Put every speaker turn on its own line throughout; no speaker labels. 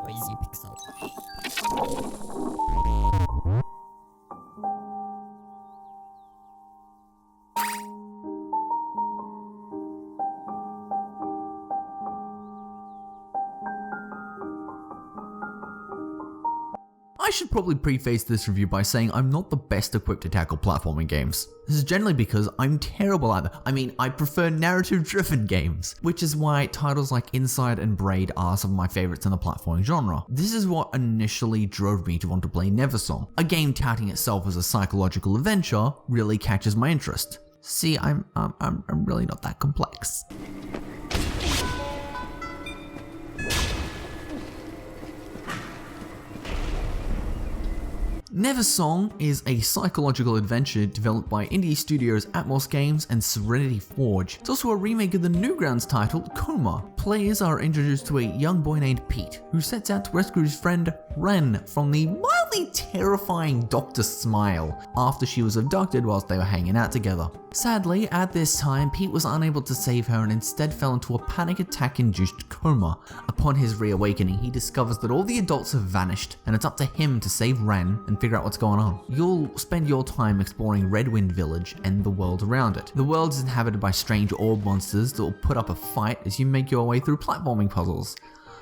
Noisy pixel.
I should probably preface this review by saying I'm not the best equipped to tackle platforming games. This is generally because I'm terrible at them. I prefer narrative-driven games, which is why titles like Inside and Braid are some of my favorites in the platforming genre. This is what initially drove me to want to play Neversong. A game touting itself as a psychological adventure really catches my interest. See, I'm really not that complex. Neversong is a psychological adventure developed by indie studios Atmos Games and Serenity Forge. It's also a remake of the Newgrounds title, Coma. Players are introduced to a young boy named Pete, who sets out to rescue his friend Ren from the mildly terrifying Dr. Smile after she was abducted whilst they were hanging out together. Sadly, at this time, Pete was unable to save her and instead fell into a panic attack-induced coma. Upon his reawakening, he discovers that all the adults have vanished, and it's up to him to save Ren and figure out what's going on. You'll spend your time exploring Redwind Village and the world around it. The world is inhabited by strange orb monsters that will put up a fight as you make your way through platforming puzzles.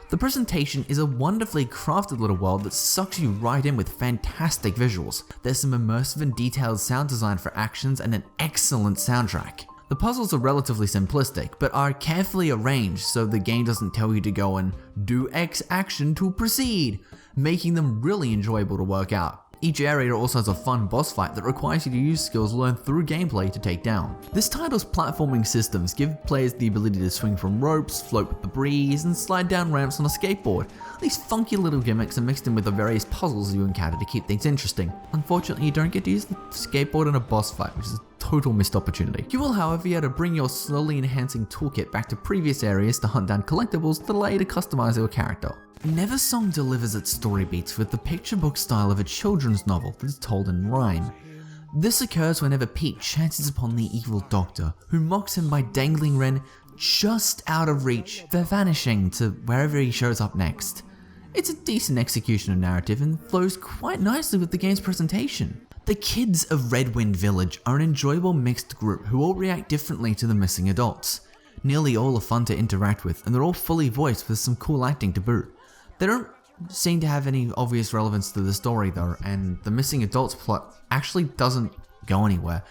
The presentation is a wonderfully crafted little world that sucks you right in with fantastic visuals. There's some immersive and detailed sound design for actions and an excellent soundtrack. The puzzles are relatively simplistic, but are carefully arranged so the game doesn't tell you to go and do X action to proceed, making them really enjoyable to work out. Each area also has a fun boss fight that requires you to use skills learned through gameplay to take down. This title's platforming systems give players the ability to swing from ropes, float with the breeze, and slide down ramps on a skateboard. These funky little gimmicks are mixed in with the various puzzles you encounter to keep things interesting. Unfortunately, you don't get to use the skateboard in a boss fight, which is a total missed opportunity. You will, however, be able to bring your slowly enhancing toolkit back to previous areas to hunt down collectibles that allow you to customize your character. Neversong delivers its story beats with the picture book style of a children's novel that is told in rhyme. This occurs whenever Pete chances upon the evil doctor, who mocks him by dangling Ren just out of reach for vanishing to wherever he shows up next. It's a decent execution of narrative and flows quite nicely with the game's presentation. The kids of Redwind Village are an enjoyable mixed group who all react differently to the missing adults. Nearly all are fun to interact with, and they're all fully voiced with some cool acting to boot. They don't seem to have any obvious relevance to the story though, and the missing adults plot actually doesn't go anywhere,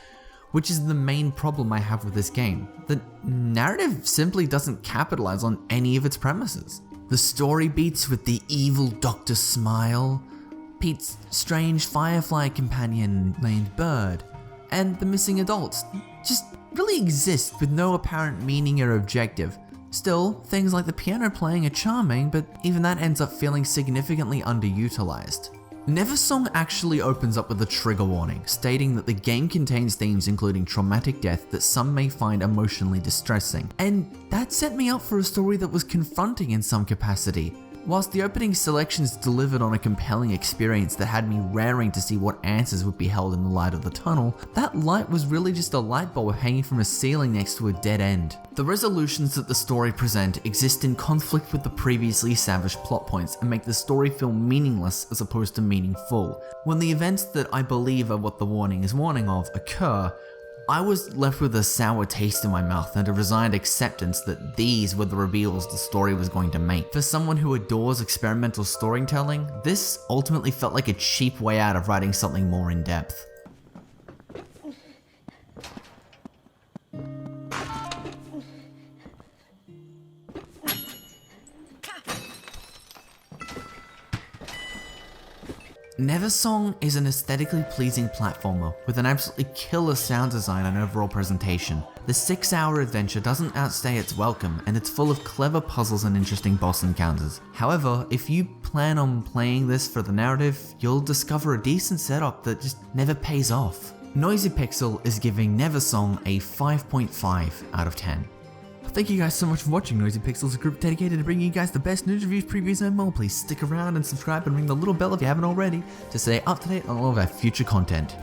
which is the main problem I have with this game. The narrative simply doesn't capitalize on any of its premises. The story beats with the evil Dr. Smile, Pete's strange firefly companion named Bird, and the missing adults just really exist with no apparent meaning or objective. Still, things like the piano playing are charming, but even that ends up feeling significantly underutilized. Neversong actually opens up with a trigger warning, stating that the game contains themes including traumatic death that some may find emotionally distressing, and that set me up for a story that was confronting in some capacity. Whilst the opening selections delivered on a compelling experience that had me raring to see what answers would be held in the light of the tunnel, that light was really just a light bulb hanging from a ceiling next to a dead end. The resolutions that the story present exist in conflict with the previously established plot points and make the story feel meaningless as opposed to meaningful. When the events that I believe are what the warning is warning of occur, I was left with a sour taste in my mouth and a resigned acceptance that these were the reveals the story was going to make. For someone who adores experimental storytelling, this ultimately felt like a cheap way out of writing something more in depth. Neversong is an aesthetically pleasing platformer with an absolutely killer sound design and overall presentation. The 6-hour adventure doesn't outstay its welcome, and it's full of clever puzzles and interesting boss encounters. However, if you plan on playing this for the narrative, you'll discover a decent setup that just never pays off. Noisy Pixel is giving Neversong a 5.5 out of 10. Thank you guys so much for watching. Noisy Pixels, a group dedicated to bringing you guys the best news, reviews, previews, and more. Please stick around and subscribe and ring the little bell if you haven't already to stay up to date on all of our future content.